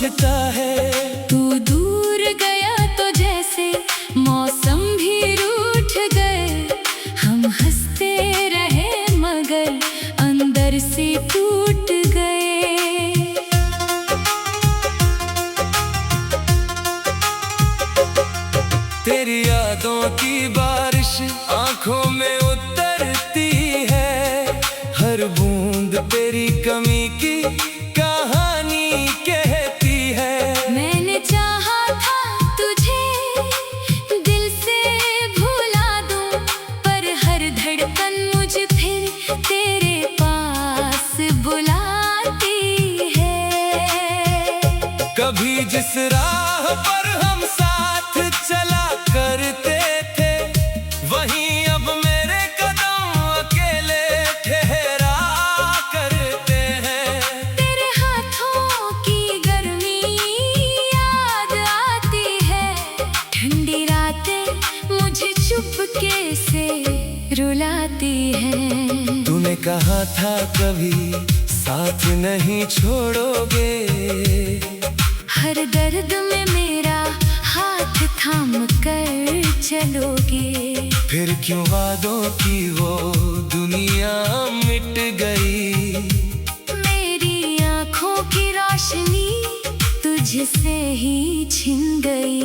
सोचता है। तू दूर गया तो जैसे मौसम भी रूठ गए। हम हंसते रहे मगर अंदर से टूट गए। तेरी यादों की बारिश आंखों में उतरती है। हर बूंद तेरी कमी की कहानी कहती है। मैंने चाहा था तुझे दिल से भुला दूं, पर हर धड़कन मुझे फिर तेरे पास बुलाती है। कभी जिस राह पर हम साथ चला करते थे, वहीं अब मेरे कदम अकेले ठहरा करते हैं। तेरे हाथों की गर्मी याद आती है। ठंडी रातें मुझे चुपके से रुलाती है। तूने कहा था कभी साथ नहीं छोड़ोगे। हर दर्द में मेरा हाथ थाम कर चलोगे। फिर क्यों वादों की वो दुनिया मिट गई। मेरी आँखों की रोशनी तुझसे ही छिन गई।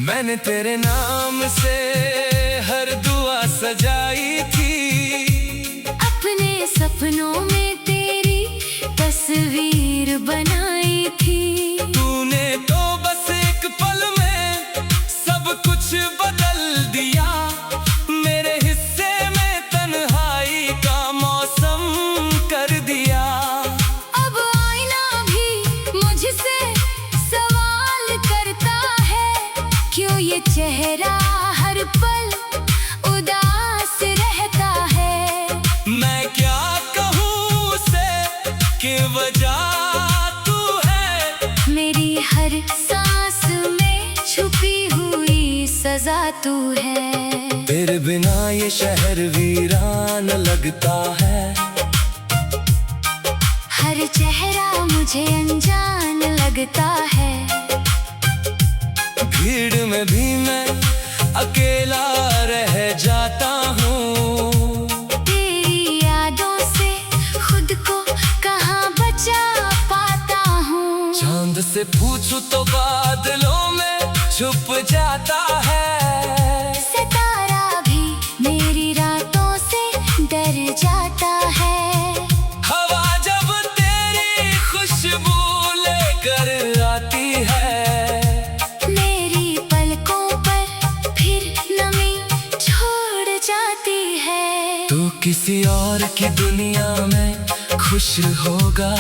मैंने तेरे नाम से हर दुआ सजाई थी। अपने सपनों में तेरी तस्वीर बनाई थी। तूने तो बस एक पल में सब कुछ बदल दिया। मेरे हिस्से में तन्हाई का मौसम कर दिया। अब आईना भी मुझसे सवाल करता है, क्यों ये चेहरा हर पल उदास रहता है। मैं क्या कहूँ उसे कि वजह तू है। मेरी हर सांस में छुपी हुई सजा तू है। तेरे बिना ये शहर वीरान लगता है। हर चेहरा मुझे अनजान लगता है। भीड़ में भी मैं अकेला रह जाता हूँ। तेरी यादों से खुद को कहाँ बचा पाता हूँ। चांद से पूछूं तो बादलों में छुप जाता है। सितारा भी मेरी रातों से डर जाता है। हवा जब तेरी खुशबू लेकर आती है, मेरी पलकों पर फिर नमी छोड़ जाती है। तू किसी और की दुनिया में खुश होगा।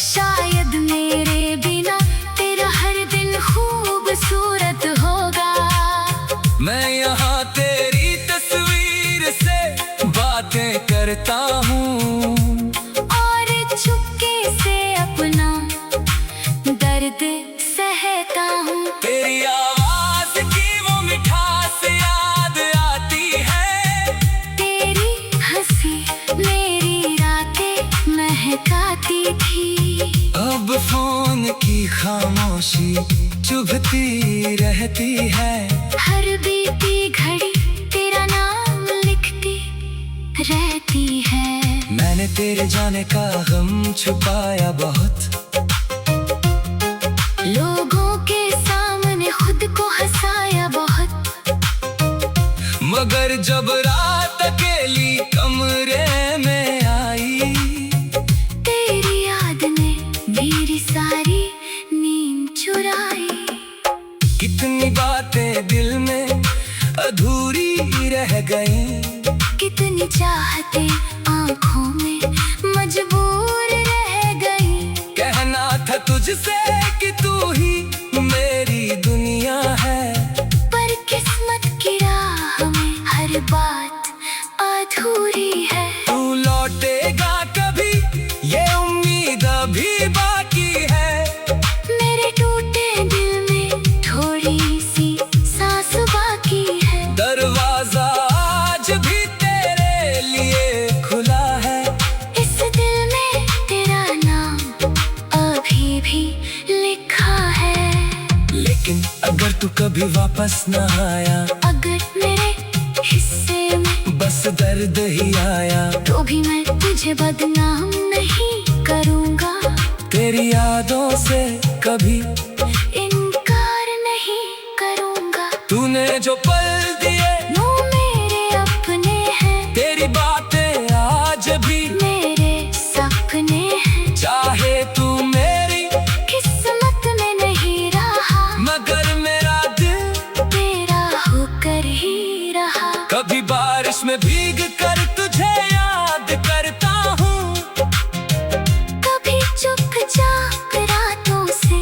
शायद मेरे बिना तेरा हर दिन खूबसूरत होगा। मैं यहाँ तेरी तस्वीर से बातें करता हूँ, और चुपके से अपना दर्द सहता हूँ। तेरी आवाज की वो मिठास याद आती है। तेरी हंसी मेरी रातें महकाती थी। अब फोन की खामोशी चुभती रहती है। हर बीती घड़ी तेरा नाम लिखती रहती है। मैंने तेरे जाने का गम छुपाया बहुत। लोगों के सामने खुद को हंसाया बहुत। मगर जब रात अकेली कमरे में आई, तेरी याद ने मेरी सारी नींद चुराई। कितनी बातें दिल में अधूरी रह गईं। कितनी चाहते आंखों में मजबूर रह गई। कहना था तुझसे कि तू ही मेरी दुनिया है। पर किस्मत की राह में हर बात अधूरी है। तू लौटेगा कभी ये उम्मीद अभी बाकी है। मेरे टूटे दिल में थोड़ी सी सांस बाकी है। दरवाजा आज भी तेरे लिए खुला है। लेकिन अगर तू कभी वापस न आया, अगर मेरे हिस्से में बस दर्द ही आया, तो भी मैं तुझे बदनाम नहीं करूँगा। तेरी यादों से कभी इनकार नहीं करूँगा। तूने जो पल दिए वो मेरे अपने हैं, तेरी बातें आज भी मेरे सपने हैं। चाहे तू मेरी किस्मत में नहीं रहा, मगर मेरा दिल तेरा होकर ही रहा। कभी बारिश में भीग कर तुझे याद करता हूँ, कभी चुपचाप रातों से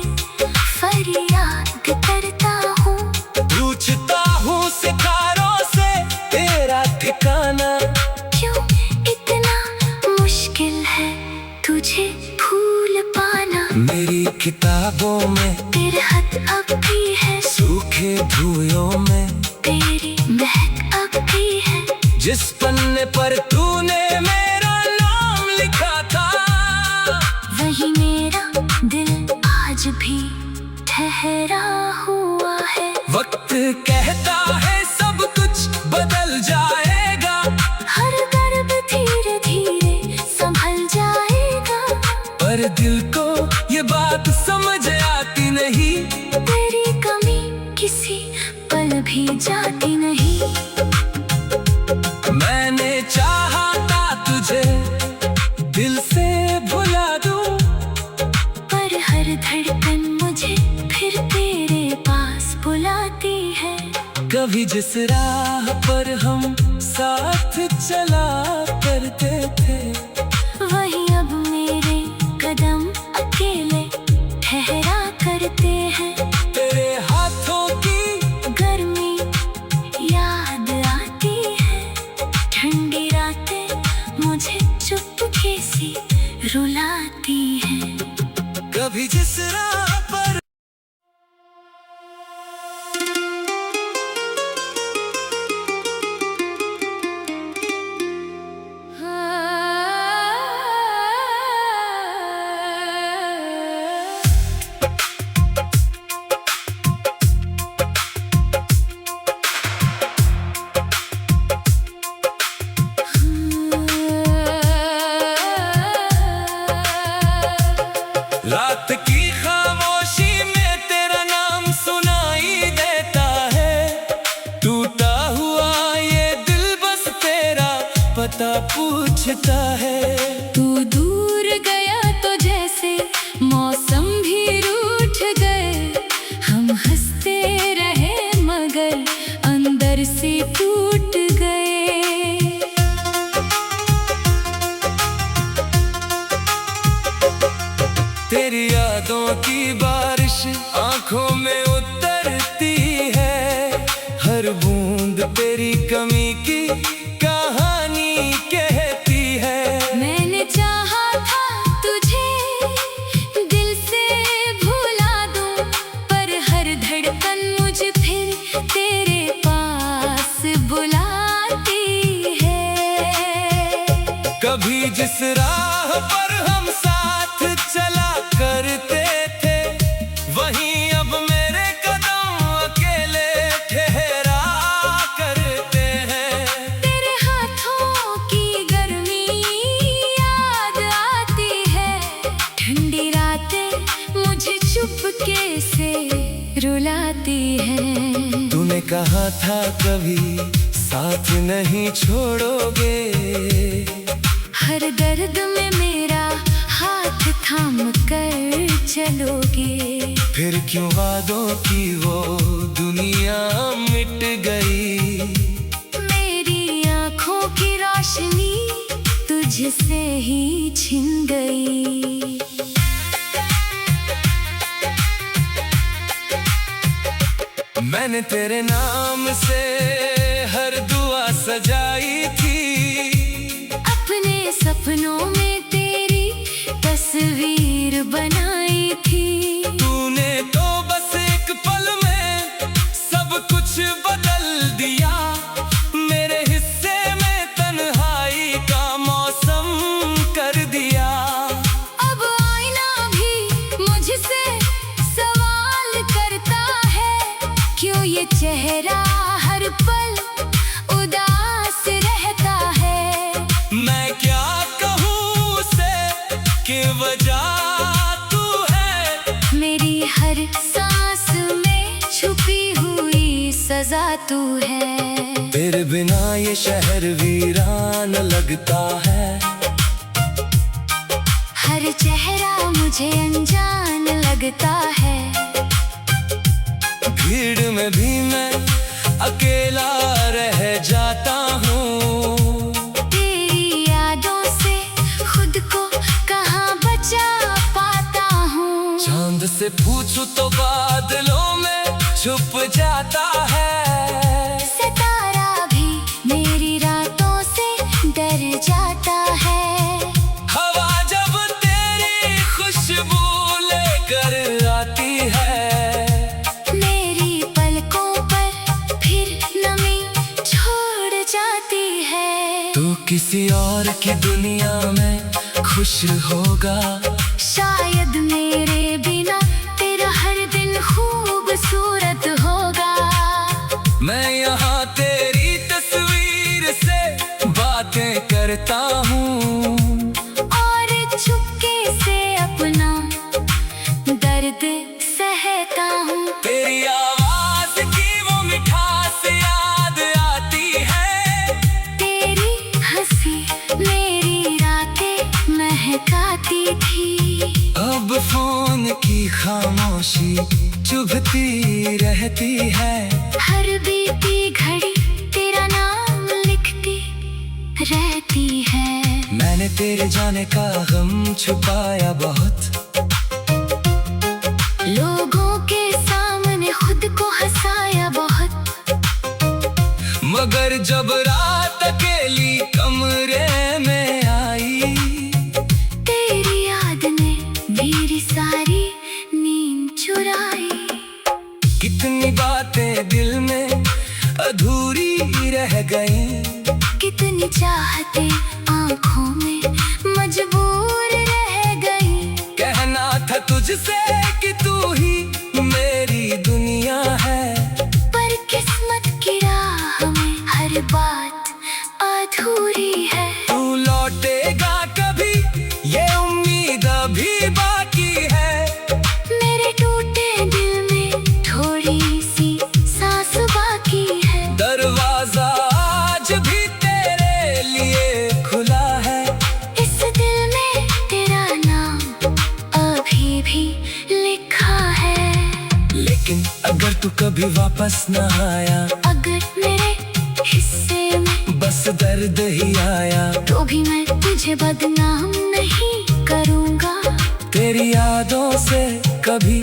फरियाद करता हूँ। पूछता हूँ सितारों से तेरा ठिकाना। क्यों इतना मुश्किल है तुझे भूल पाना। मेरी किताबों में तेरे हाथ अब भी है, सूखे धुएं में तेरी महक अब भी है। जिस पन्ने पर तूने मेरा नाम लिखा था, वही मेरा दिल आज भी ठहरा हुआ है। वक्त कहता है सब कुछ बदल जाएगा, हर दर्द धीरे धीरे संभल जाएगा। पर दिल को ये बात समझ आती नहीं, तेरी कमी किसी पल भी जाती नहीं। मैंने चाहा था तुझे दिल से भुला दूं, पर हर धड़कन मुझे फिर तेरे पास बुलाती है। कभी जिस राह पर हम साथ चला करते थे, वही अब मेरे कदम अकेले ठहरा करते हैं। तेरे हाथों की गर्मी याद आती है, ठंडी रातें मुझे चुपके से रुलाती हैं। कभी जिस राह पर रात की खामोशी में तेरा नाम सुनाई देता है। टूटा हुआ ये दिल बस तेरा पता पूछता है। तू दूर गया तो जैसे मौसम भी रूठ गए, हम हंसते रहे मगर अंदर से टूट गए। तेरी यादों की बारिश आंखों में उतरती है, हर बूंद तेरी कमी की कहानी कहती है। मैंने चाहा था तुझे दिल से भुला दूं, पर हर धड़कन मुझे फिर तेरे पास बुलाती है। कभी जिस राह पर हम साथ चला करते थे, वहीं अब मेरे कदम अकेले ठहरा करते हैं। तेरे हाथों की गर्मी याद आती है, ठंडी रातें मुझे चुपके से रुलाती हैं। तूने कहा था कभी साथ नहीं छोड़ोगे, हर दर्द में मेरा हाथ थाम कर चलोगे। फिर क्यों वादों की वो दुनिया मिट गई। मेरी आँखों की रोशनी तुझसे ही छिन गई। मैंने तेरे नाम से हर दुआ सजाई थी, अपने सपनों में तेरी तस्वीर बनाई थी। तूने तो बस एक पल में सब कुछ बदल दिया, मेरे हिस्से में तन्हाई का मौसम कर दिया। अब आईना भी मुझसे सवाल करता है, चेहरा हर पल उदास रहता है। मैं क्या कहूँ उसे कि वजह तू है। मेरी हर सांस में छुपी हुई सजा तू है। तेरे बिना ये शहर वीरान लगता है। हर चेहरा मुझे अनजान लगता है। भीड़ में भी मैं अकेला रह जाता हूँ। तेरी यादों से खुद को कहाँ बचा पाता हूँ। चांद से पूछूं तो बादलों में छुप जाता है। सितारा भी मेरी रातों से डर जाता है। हवा जब तेरी खुशबू लेकर आती है, मेरी पलकों पर फिर नमी छोड़ जाती है। तू किसी और की दुनिया में खुश होगा। शायद मेरे बिना तेरा हर दिन खूबसूरत होगा। मैं यहाँ तेरी तस्वीर से बातें करता हूँ और चुपके से अपना दर्द सहता हूँ। तेरी आवाज की वो मिठास याद आती है। तेरी हंसी मेरी रातें महकाती थी। अब फोन की खामोशी चुभती रहती है। हर बीती घड़ी तेरा नाम लिखती रहती है। मैंने तेरे जाने का गम छुपाया बहुत। लोगों के सामने खुद को हंसाया बहुत। मगर जब रात अकेली कमरे में आई, तेरी याद ने मेरी सारी नींद चुराई। कितनी बातें दिल में अधूरी रह गईं। कितनी चाहते आंखों में मजबूर रह गई। कहना था तुझसे कि तू ही मेरी दुनिया है। पर किस्मत की राह में हर बात अधूरी है। तू लौटेगा कभी ये उम्मीद अभी बाकी है। मेरे टूटे दिल में थोड़ी सी सांस बाकी है। दरवाजा आज भी तेरे लिए खुला है। इस दिल में तेरा नाम अभी भी लिखा है। लेकिन अगर तू कभी वापस न आया, अगर मेरे हिस्से में बस दर्द ही आया, तो भी मैं तुझे बदनाम नहीं करूँगा। तेरी यादों से कभी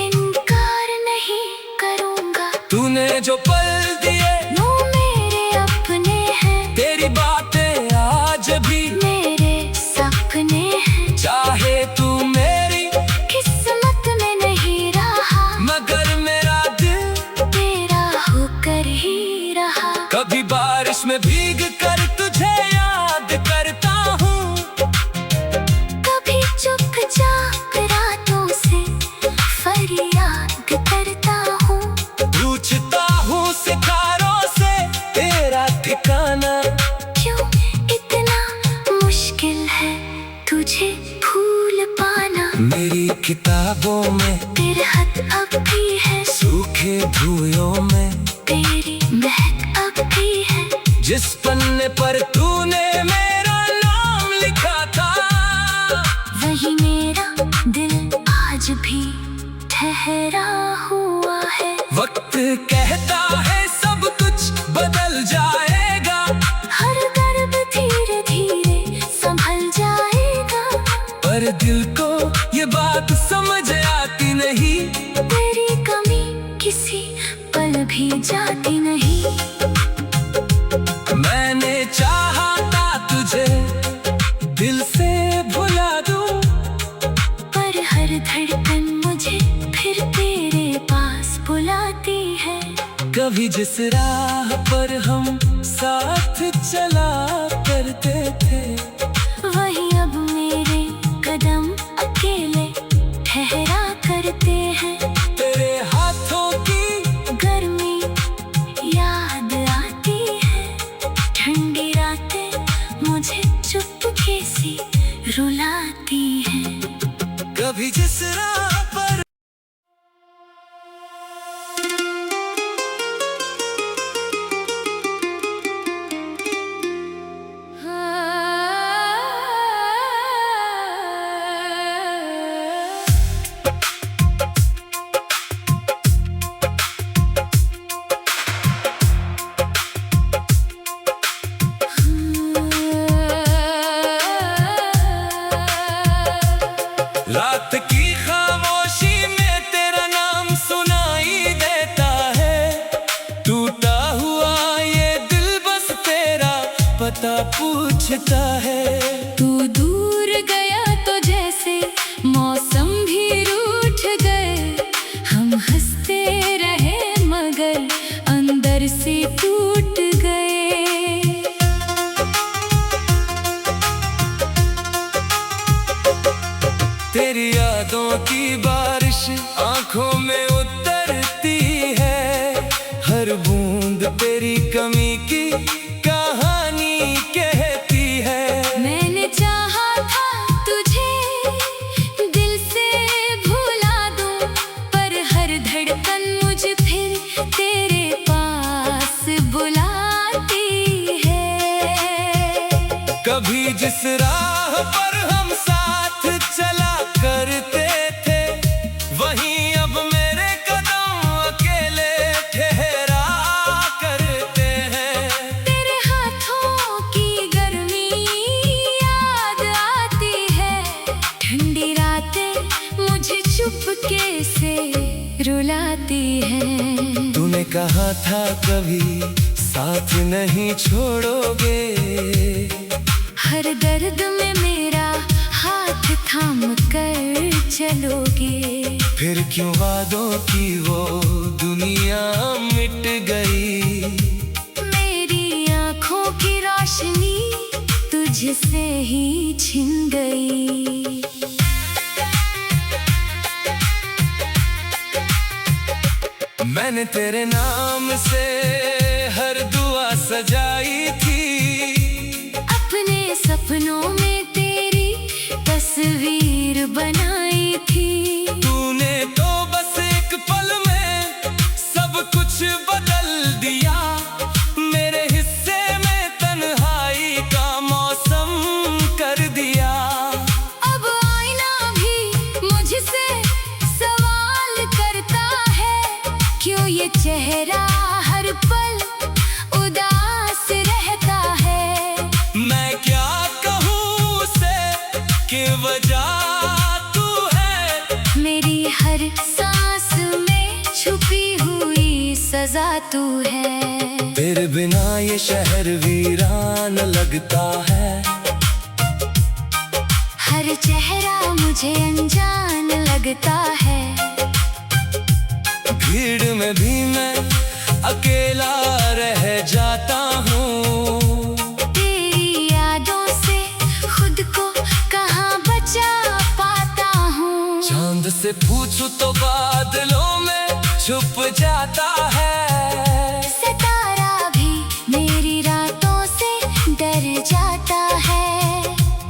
इनकार नहीं करूँगा। तूने जो पल दिए वो मेरे अपने हैं। तेरी बातें आज भी मेरे सपने हैं। चाहे तू मेरी किस्मत में नहीं रहा, मगर मेरा दिल तेरा होकर ही रहा। कभी बारिश में भीग कर तुझे याद करता हूँ। कभी चुपचाप रातों से फरियाद करता हूँ। पूछता हूँ सितारों से तेरा ठिकाना। क्यों इतना मुश्किल है तुझे भूल पाना। मेरी किताबों में तेरे हाथ अब भी है। सूखे धुएं में तेरी महक अब भी है। जिस पन्ने पर तूने मेरा नाम लिखा था, वही मेरा दिल आज भी ठहरा हुआ है। वक्त कहता है सब कुछ बदल जाएगा। हर दर्द धीरे धीरे संभल जाएगा। पर दिल को ये बात समझ आती नहीं। तेरी कमी किसी पल भी जाती नहीं। मैंने चाहा था तुझे दिल से भुला दूं, पर हर धड़कन मुझे फिर तेरे पास बुलाती है। कभी जिस राह पर हम साथ चला करते थे, वही अब मेरे कदम ठहरा करते हैं। तेरे हाथों की गर्मी पूछता है। तू दूर गया तो जैसे मौसम भी रूठ गए, हम हंसते रहे मगर अंदर से टूट गए। तेरी यादों की बारिश आंखों में उतरती है, हर बूंद तेरी कमी की कहानी कहती है। मैंने चाहा था तुझे दिल से भुला दूं, पर हर धड़कन मुझे फिर तेरे पास बुलाती है। कभी जिस राह पर हम साथ चला करते थे, वहीं अब मेरे कदम अकेले ठहरा करते हैं। तेरे हाथों की गर्मी याद आती है, ठंडी रातें मुझे चुपके से रुलाती है। तूने कहा था कभी साथ नहीं छोड़ोगे, हर दर्द में मेरा हाथ थाम कर चलोगे। फिर क्यों वादों की वो दुनिया मिट गई। मेरी आँखों की रोशनी तुझसे ही छिन गई। मैंने तेरे नाम से हर दुआ सजाई थी, अपने सपनों में तेरी तस्वीर बनाई थी। तूने तो बस एक पल में सब कुछ बदल दिया, मेरे हिस्से में तन्हाई का मौसम कर दिया। अब आईना भी मुझसे सवाल करता है, क्यों ये चेहरा हर पल उदास रहता है। मैं क्या कहूँ उसे कि वजह तू है, मेरी हर सांस में छुपी हुई सजा तू है। तेरे बिना ये शहर वीरान लगता है, हर चेहरा मुझे अनजान लगता है। भीड़ में भी मैं अकेला रह जाता हूँ। तेरी यादों से खुद को कहाँ बचा पाता हूँ। चांद से पूछूं तो बादलों में छुप जाता है। सितारा भी मेरी रातों से डर जाता है।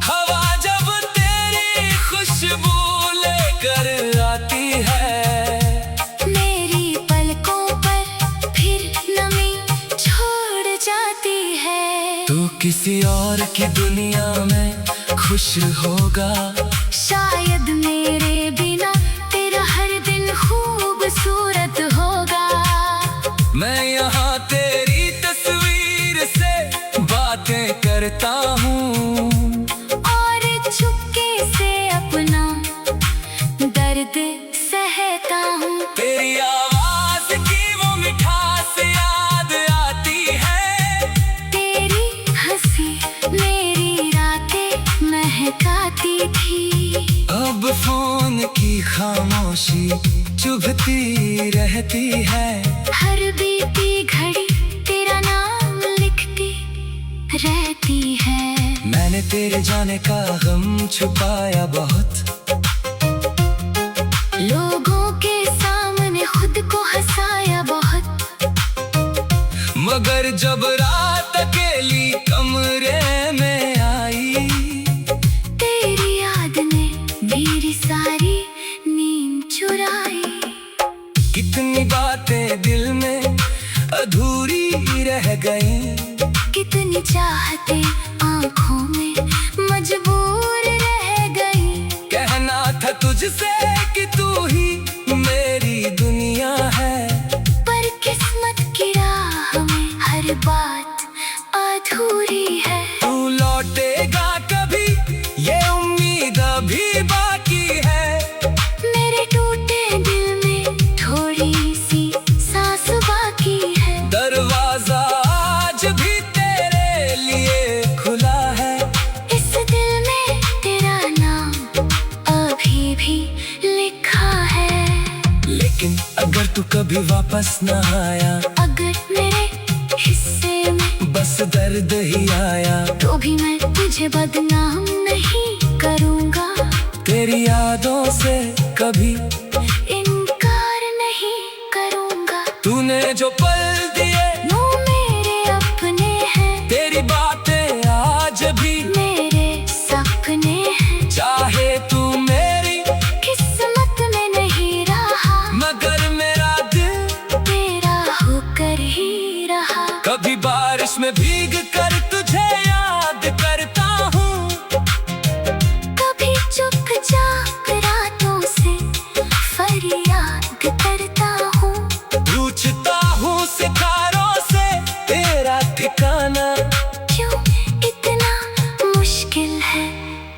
हवा जब तेरी खुशबू लेकर आती है, मेरी पलकों पर फिर नमी छोड़ जाती है। तो किसी और की दुनिया में खुश होगा, शायद मेरे बिना तेरा हर दिन खूबसूरत होगा। मैं यहाँ तेरी तस्वीर से बातें करता हूँ, और चुपके से अपना दर्द सहता हूँ। तेरी आवाज की वो मिठास याद आती है, तेरी हंसी मेरी रातें महकाती थी। अब फोन की खामोशी चुभती रहती है। हर बीती घड़ी तेरा नाम लिखती रहती है। मैंने तेरे जाने का गम छुपाया बहुत, लोगों के सामने खुद को हंसाया बहुत, मगर जब रात अकेली कमरे में आई, तेरी याद ने मेरी सारी नींद चुराई। कितनी बातें दिल में अधूरी रह गईं, कितनी चाहते आंखों में मजबूर रह गई। कहना था तुझसे कि तू ही मेरी दुनिया है, पर किस्मत की राह में हर बात अधूरी है। तू लौटेगा कभी ये उम्मीद अभी बाकी है। मेरे टूटे दिल में थोड़ी सी सांस बाकी है। दरवाजा आज भी तेरे लिए खुला अगर तू कभी वापस न आया, अगर मेरे हिस्से में बस दर्द ही आया, तो भी मैं तुझे बदनाम नहीं करूँगा। तेरी यादों से कभी इनकार नहीं करूँगा। तूने जो पल दिए वो मेरे अपने हैं, तेरी बातें आज भी मेरे सपने हैं। चाहे तू मेरी किस्मत में नहीं रहा, मगर मेरा दिल तेरा होकर ही रहा। कभी बारिश में भीग कर तुझे याद करता हूँ, कभी चुपचाप रातों से फरियाद करता हूँ। पूछता हूँ सितारों से तेरा ठिकाना। क्यों इतना मुश्किल है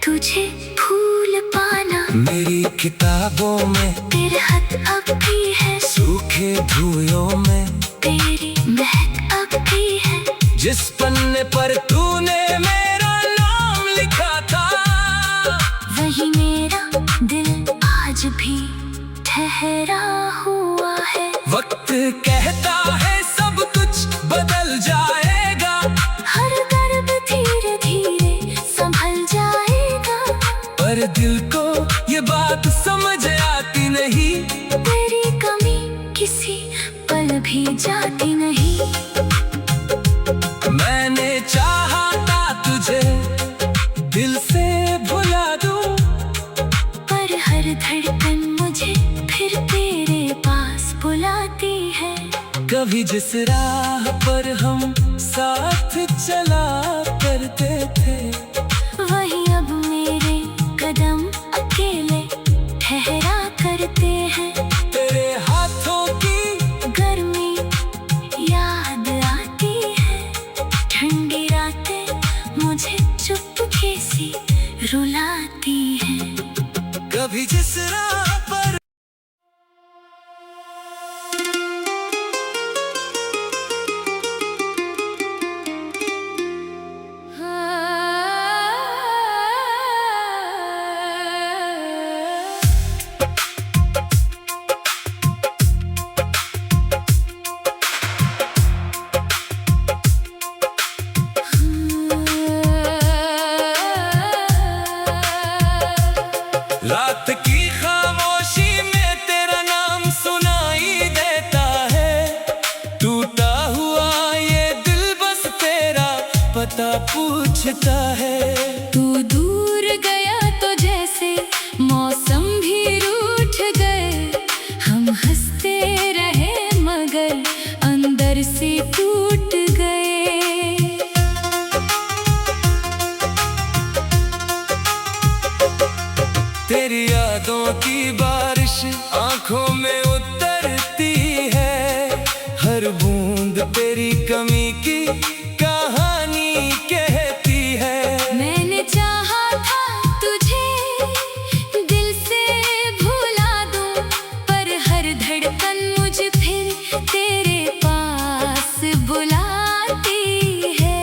तुझे भूल पाना। मेरी किताबों में तिरहत अब भी है, सूखे धुएं में तेरी महक अब भी है। जिस पन्ने पर तूने मेरा नाम लिखा था, वही मेरा दिल आज भी ठहरा हुआ है। वक्त कहता है सब कुछ बदल जाएगा, हर दर्द धीरे धीरे संभल जाएगा। पर दिल को ये बात समझ आती नहीं, तेरी कमी किसी पल भी जाती नहीं। मैंने चाहा था तुझे दिल से भुला दूं, पर हर धड़कन मुझे फिर तेरे पास बुलाती है। कभी जिस राह पर हम साथ चला करते थे, वही अब मेरे कदम अकेले ठहरा करते हैं। तेरे हाथों की गर्मी याद आती है, ठंडी रातें मुझे चुपके से रुलाती हैं। कभी जिस राह पर रात की खामोशी में तेरा नाम सुनाई देता है। टूटा हुआ ये दिल बस तेरा पता पूछता है। तू दूर गया तो जैसे मौसम भी रूठ गए, हम हंसते रहे मगर अंदर से टूट गए। तेरी यादों की बारिश आंखों में उतरती है, हर बूंद तेरी कमी की कहानी कहती है। मैंने चाहा था तुझे दिल से भुला दूं, पर हर धड़कन मुझे फिर तेरे पास बुलाती है।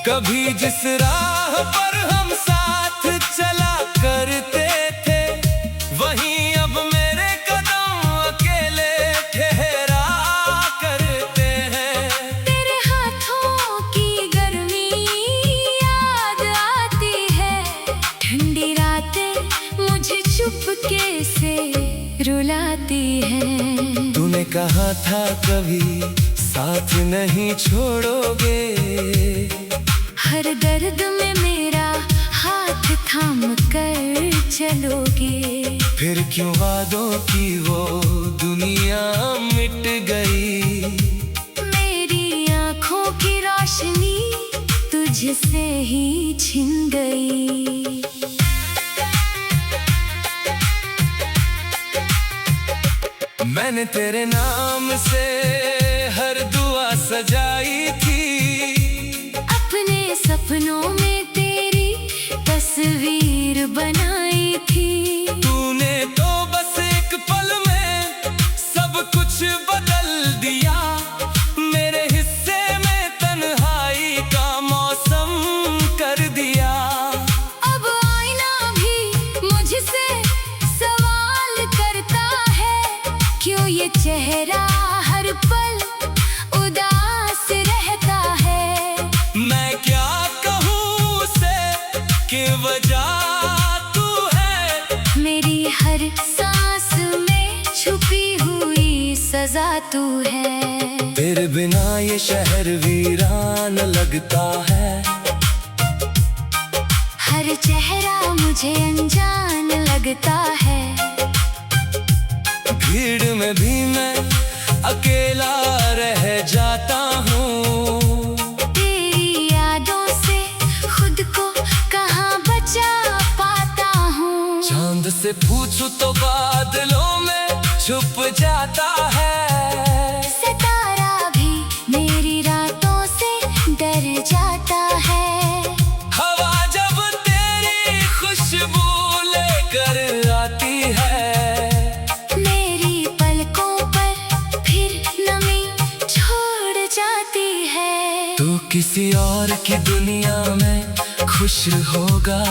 कभी जिस राह पर हम साथ चला करते थे, वहीं अब मेरे कदम अकेले ठहरा करते हैं। तेरे हाथों की गर्मी याद आती है, ठंडी रातें मुझे चुपके से रुलाती हैं। तूने कहा था कभी साथ नहीं छोड़ोगे, हर दर्द में मेरा हाथ थाम कर चलोगे। फिर क्यों वादों की वो दुनिया मिट गई। मेरी आँखों की रोशनी तुझसे ही छिन गई। मैंने तेरे नाम से हर दुआ सजाई थी, अपने सपनों में तेरी तस्वीर बनाई थी। तूने तो बस एक पल में सब कुछ बदल दिया, मेरे हिस्से में तन्हाई का मौसम कर दिया। अब आईना भी मुझसे सवाल करता है, ये चेहरा हर पल उदास रहता है। मैं क्या कहूँ उसे कि वजह तू है। मेरी हर सांस में छुपी हुई सजा तू है। तेरे बिना ये शहर वीरान लगता है। हर चेहरा मुझे अनजान लगता है। भीड़ में भी मैं अकेला रह जाता हूँ। तेरी यादों से खुद को कहाँ बचा पाता हूँ। चांद से पूछूं तो बादलों में छुप जाता है। सितारा भी मेरी रातों से डर जाता है। हवा जब तेरी खुशबू लेकर आती है, मेरी पलकों पर फिर नमी छोड़ जाती है। तू किसी और की दुनिया में खुश होगा।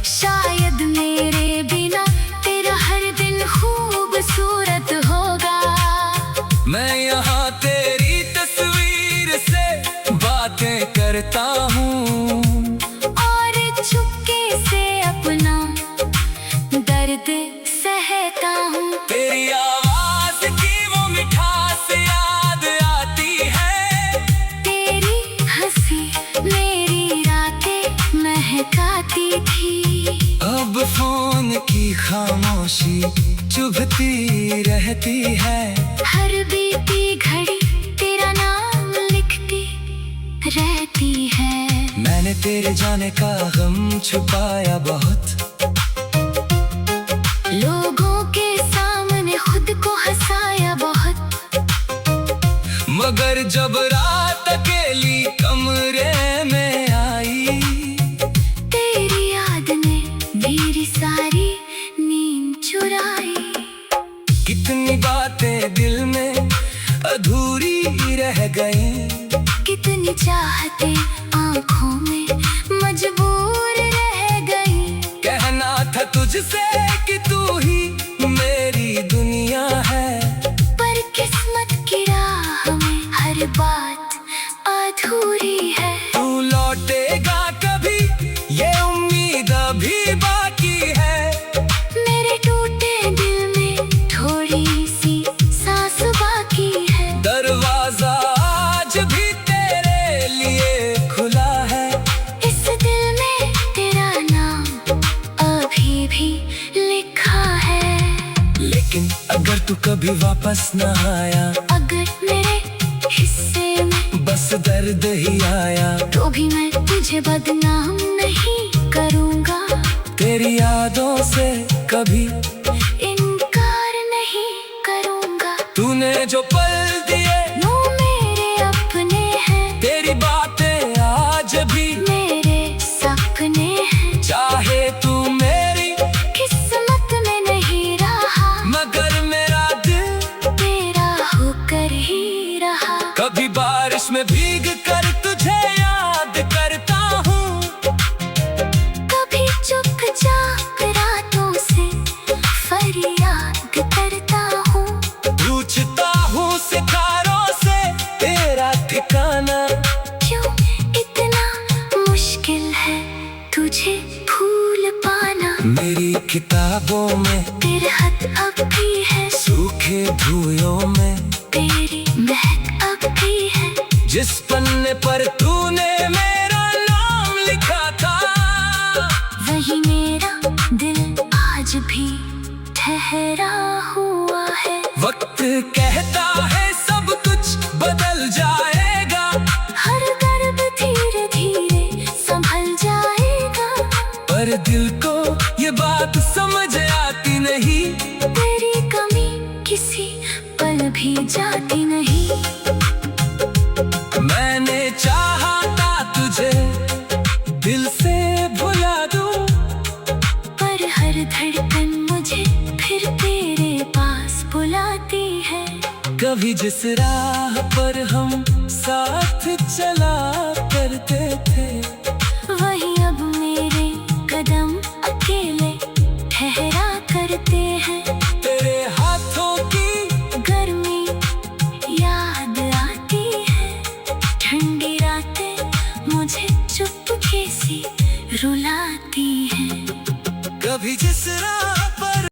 शायद मेरे बिना तेरा हर दिन खूबसूरत होगा। मैं यहाँ तेरी तस्वीर से बातें करता हूँ और चुपके से अपना दर्द सहता हूँ। तेरी आवाज की वो मिठास याद आती है। तेरी हंसी मेरी रातें महकाती थी। अब फोन की खामोशी चुभती रहती है। हर बीती घड़ी तेरा नाम लिखती रहती है। मैंने तेरे जाने का गम छुपाया बहुत। लोगों के सामने खुद को हंसाया बहुत। मगर जब रात अकेली कमरे में आई, तेरी याद ने मेरी सारी नींद चुराई। कितनी बातें दिल में अधूरी रह गईं। कितनी चाहते आंखों में मजबूर रह गई। कहना था तुझसे कि तू ही मेरी दुनिया है। पर किस्मत की राह में हर बात अधूरी है। तू लौटेगा कभी ये उम्मीद अभी बाकी है। मेरे टूटे दिल में थोड़ी सी सांस बाकी है। दरवाजा आज भी तेरे लिए खुला है। इस दिल में तेरा नाम अभी भी लिखा है। लेकिन अगर तू कभी वापस न आया, अगर मेरे हिस्से में बस दर्द ही आया, तो भी मैं तुझे बदनाम नहीं करूँगा। तेरी यादों से कभी इनकार नहीं करूँगा। तूने जो पल दिए वो मेरे अपने हैं। तेरी बातें आज भी मेरे सपने हैं। चाहे तू मेरी किस्मत में नहीं रहा, मगर मेरा दिल तेरा होकर ही रहा। कभी बारिश में भीग कर तुझे याद करता हूँ। कभी चुपचाप रातों से फरियाद करता हूँ। पूछता हूँ सितारों से तेरा ठिकाना। क्यों इतना मुश्किल है तुझे भूल पाना। मेरी किताबों में तेरे हाथ अब भी है। सूखे धुएं में तेरी महक अब भी है। जिस पन्ने पर तूने मेरा नाम लिखा था, वही मेरा दिल आज भी ठहरा हुआ है। वक्त कहता है सब कुछ बदल जाएगा। हर दर्द धीरे धीरे संभल जाएगा। पर दिल को ये बात समझ आती नहीं। तेरी कमी किसी पल भी जाती नहीं। मैंने चाहा था तुझे दिल से भुला दूं, पर हर धड़कन मुझे फिर तेरे पास बुलाती है। कभी जिस राह पर हम साथ चला करते